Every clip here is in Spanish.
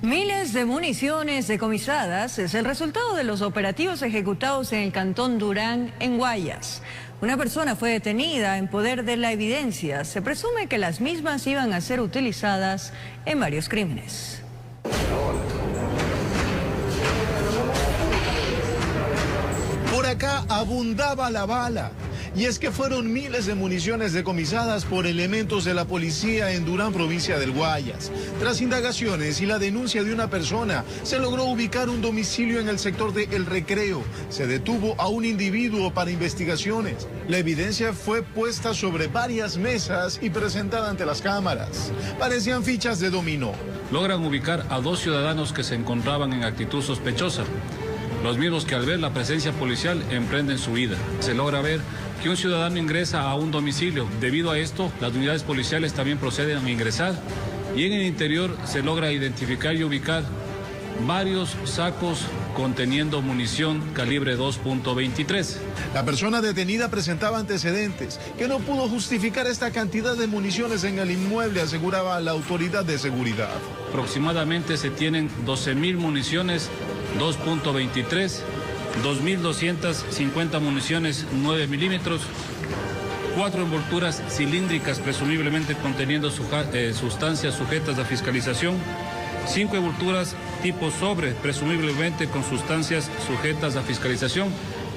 Miles de municiones decomisadas es el resultado de los operativos ejecutados en el cantón Durán, en Guayas. Una persona fue detenida en poder de la evidencia. Se presume que las mismas iban a ser utilizadas en varios crímenes. Por acá abundaba la bala. Y es que fueron miles de municiones decomisadas por elementos de la policía en Durán, provincia del Guayas. Tras indagaciones y la denuncia de una persona, se logró ubicar un domicilio en el sector de El Recreo. Se detuvo a un individuo para investigaciones. La evidencia fue puesta sobre varias mesas y presentada ante las cámaras. Parecían fichas de dominó. Logran ubicar a 2 ciudadanos que se encontraban en actitud sospechosa. Los mismos que al ver la presencia policial emprenden su huida. Se logra ver que un ciudadano ingresa a un domicilio. Debido a esto, las unidades policiales también proceden a ingresar y en el interior se logra identificar y ubicar varios sacos conteniendo munición calibre 2.23. La persona detenida presentaba antecedentes que no pudo justificar esta cantidad de municiones en el inmueble, aseguraba la autoridad de seguridad. Aproximadamente se tienen 12.000 municiones 2.23, 2.250 municiones 9 milímetros, 4 envolturas cilíndricas presumiblemente conteniendo sustancias sujetas a fiscalización, 5 envolturas tipo sobre presumiblemente con sustancias sujetas a fiscalización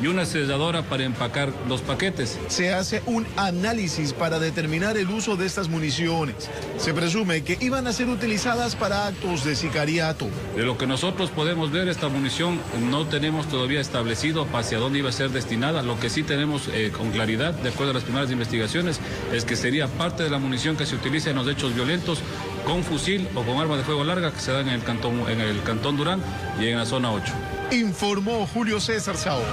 y una selladora para empacar los paquetes. Se hace un análisis para determinar el uso de estas municiones. Se presume que iban a ser utilizadas para actos de sicariato. De lo que nosotros podemos ver, esta munición no tenemos todavía establecido hacia dónde iba a ser destinada. Lo que sí tenemos con claridad, de acuerdo a las primeras investigaciones, es que sería parte de la munición que se utiliza en los hechos violentos con fusil o con arma de fuego larga que se dan en el cantón Durán y en la zona 8. Informó Julio César Saón.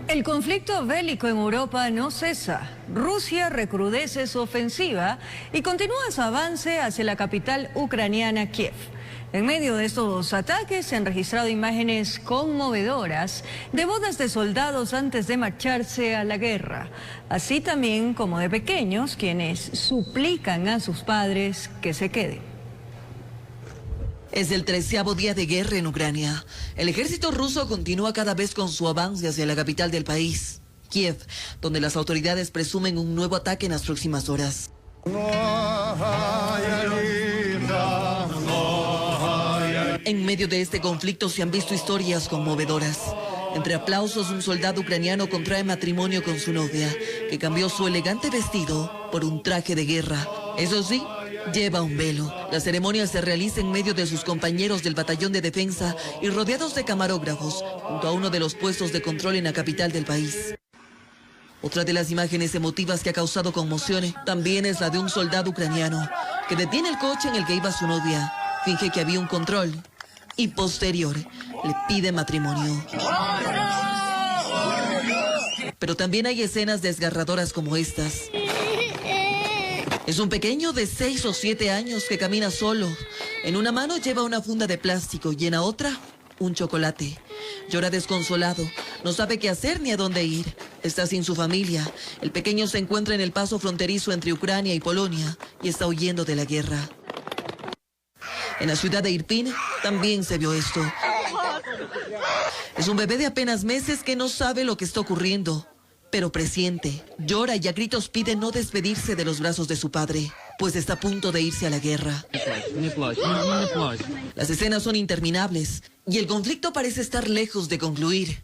El conflicto bélico en Europa no cesa. Rusia recrudece su ofensiva y continúa su avance hacia la capital ucraniana, Kiev. En medio de estos ataques se han registrado imágenes conmovedoras de bodas de soldados antes de marcharse a la guerra, así también como de pequeños quienes suplican a sus padres que se queden. Es el 13º día de guerra en Ucrania. El ejército ruso continúa cada vez con su avance hacia la capital del país, Kiev, donde las autoridades presumen un nuevo ataque en las próximas horas. En medio de este conflicto se han visto historias conmovedoras. Entre aplausos, un soldado ucraniano contrae matrimonio con su novia, que cambió su elegante vestido por un traje de guerra. Eso sí, lleva un velo. La ceremonia se realiza en medio de sus compañeros del batallón de defensa y rodeados de camarógrafos, junto a uno de los puestos de control en la capital del país. Otra de las imágenes emotivas que ha causado conmoción también es la de un soldado ucraniano que detiene el coche en el que iba su novia, finge que había un control y posterior le pide matrimonio. Pero también hay escenas desgarradoras como estas. Es un pequeño de 6 o 7 años que camina solo. En una mano lleva una funda de plástico y en la otra un chocolate. Llora desconsolado, no sabe qué hacer ni a dónde ir. Está sin su familia. El pequeño se encuentra en el paso fronterizo entre Ucrania y Polonia y está huyendo de la guerra. En la ciudad de Irpin también se vio esto. Es un bebé de apenas meses que no sabe lo que está ocurriendo, pero presiente. Llora y a gritos pide no despedirse de los brazos de su padre, pues está a punto de irse a la guerra. Las escenas son interminables y el conflicto parece estar lejos de concluir.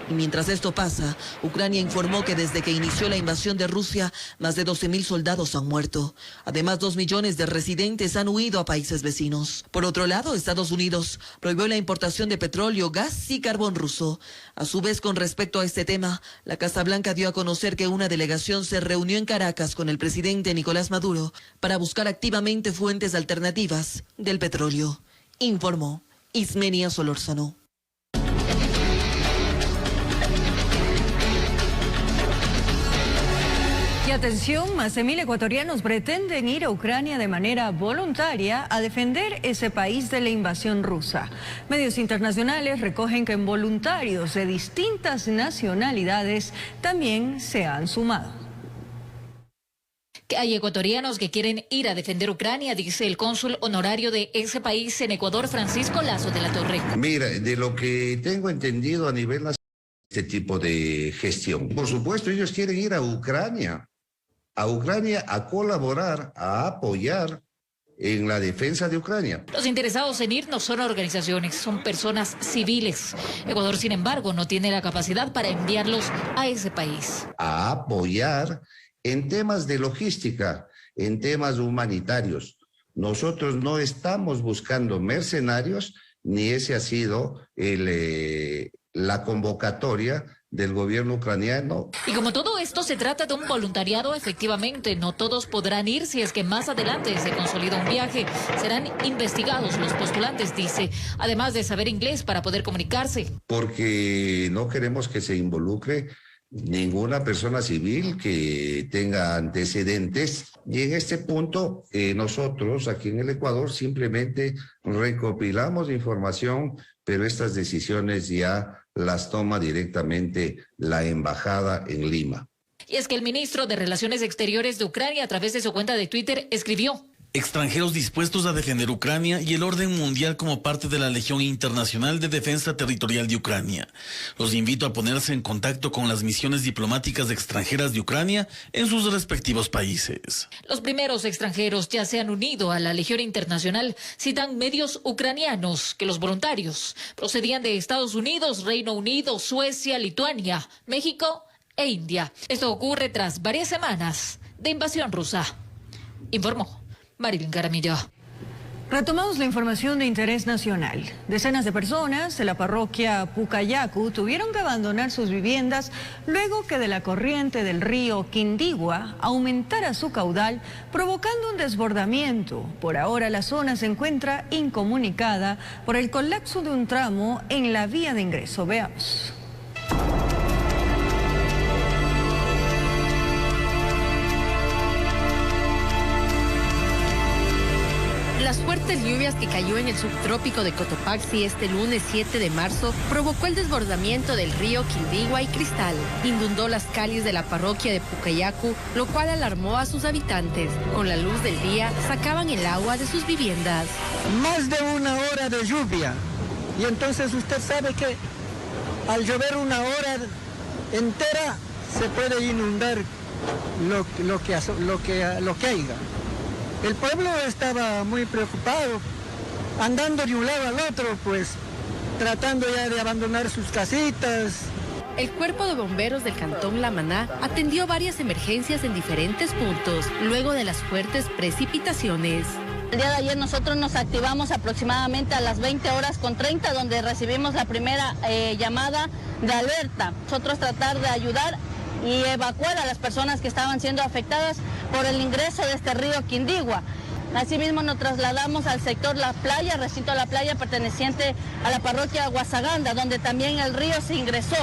Y mientras esto pasa, Ucrania informó que desde que inició la invasión de Rusia, más de 12.000 soldados han muerto. Además, 2 millones de residentes han huido a países vecinos. Por otro lado, Estados Unidos prohibió la importación de petróleo, gas y carbón ruso. A su vez, con respecto a este tema, la Casa Blanca dio a conocer que una delegación se reunió en Caracas con el presidente Nicolás Maduro para buscar activamente fuentes alternativas del petróleo. Informó Ismenia Solórzano. atención, más de 1000 ecuatorianos pretenden ir a Ucrania de manera voluntaria a defender ese país de la invasión rusa. Medios internacionales recogen que voluntarios de distintas nacionalidades también se han sumado. Que hay ecuatorianos que quieren ir a defender Ucrania, dice el cónsul honorario de ese país en Ecuador, Francisco Lazo de la Torre. Mira, de lo que tengo entendido a nivel nacional, este tipo de gestión. Por supuesto, ellos quieren ir a Ucrania a colaborar, a apoyar en la defensa de Ucrania. Los interesados en ir no son organizaciones, son personas civiles. Ecuador, sin embargo, no tiene la capacidad para enviarlos a ese país. A apoyar en temas de logística, en temas humanitarios. Nosotros no estamos buscando mercenarios, ni ese ha sido la convocatoria del gobierno ucraniano. Y como todo esto se trata de un voluntariado, efectivamente, no todos podrán ir si es que más adelante se consolida un viaje. Serán investigados los postulantes, dice, además de saber inglés para poder comunicarse. Porque no queremos que se involucre ninguna persona civil que tenga antecedentes. Y en este punto, nosotros aquí en el Ecuador simplemente recopilamos información, pero estas decisiones ya las toma directamente la embajada en Lima. Y es que el ministro de Relaciones Exteriores de Ucrania, a través de su cuenta de Twitter, escribió: extranjeros dispuestos a defender Ucrania y el orden mundial como parte de la Legión Internacional de Defensa Territorial de Ucrania. Los invito a ponerse en contacto con las misiones diplomáticas extranjeras de Ucrania en sus respectivos países. Los primeros extranjeros ya se han unido a la Legión Internacional, citan medios ucranianos que los voluntarios procedían de Estados Unidos, Reino Unido, Suecia, Lituania, México e India. Esto ocurre tras varias semanas de invasión rusa. Informó Marilyn Caramillo. Retomamos la información de interés nacional. Decenas de personas de la parroquia Pucayacu tuvieron que abandonar sus viviendas luego que de la corriente del río Quindigua aumentara su caudal, provocando un desbordamiento. Por ahora la zona se encuentra incomunicada por el colapso de un tramo en la vía de ingreso. Veamos. Las fuertes lluvias que cayó en el subtrópico de Cotopaxi este lunes 7 de marzo provocó el desbordamiento del río Quindigua y Cristal. Inundó las calles de la parroquia de Pucayacu, lo cual alarmó a sus habitantes. Con la luz del día sacaban el agua de sus viviendas. Más de una hora de lluvia. Y entonces usted sabe que al llover una hora entera se puede inundar lo que haya. El pueblo estaba muy preocupado, andando de un lado al otro, pues tratando ya de abandonar sus casitas. El cuerpo de bomberos del cantón La Maná atendió varias emergencias en diferentes puntos, luego de las fuertes precipitaciones. El día de ayer nosotros nos activamos aproximadamente a las 20:30, donde recibimos la primera llamada de alerta. Nosotros tratar de ayudar y evacuar a las personas que estaban siendo afectadas por el ingreso de este río Quindigua. Asimismo nos trasladamos al sector La Playa, recinto La Playa perteneciente a la parroquia Guasaganda, donde también el río se ingresó,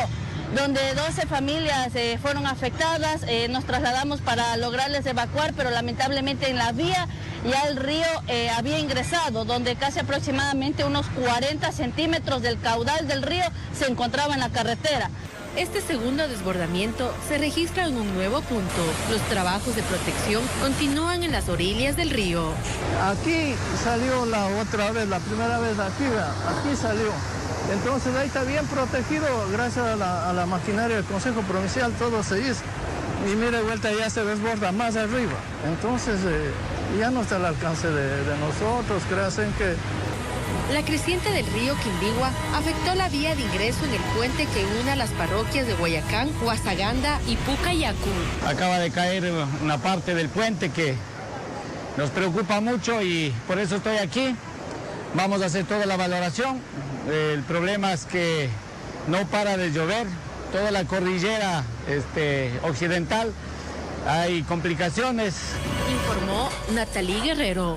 donde 12 familias fueron afectadas. Nos trasladamos para lograrles evacuar, pero lamentablemente en la vía ya el río había ingresado, donde casi aproximadamente unos 40 centímetros del caudal del río se encontraba en la carretera. Este segundo desbordamiento se registra en un nuevo punto. Los trabajos de protección continúan en las orillas del río. Aquí salió la primera vez aquí salió. Entonces ahí está bien protegido gracias a la maquinaria del Consejo Provincial, todo se hizo. Y mire, vuelta ya se desborda más arriba. Entonces ya no está al alcance de nosotros, crean que... La creciente del río Quindigua afectó la vía de ingreso en el puente que une a las parroquias de Guayacán, Guasaganda y Pucayacu. Acaba de caer una parte del puente que nos preocupa mucho y por eso estoy aquí. Vamos a hacer toda la valoración. El problema es que no para de llover. Toda la cordillera occidental hay complicaciones. Informó Natalí Guerrero.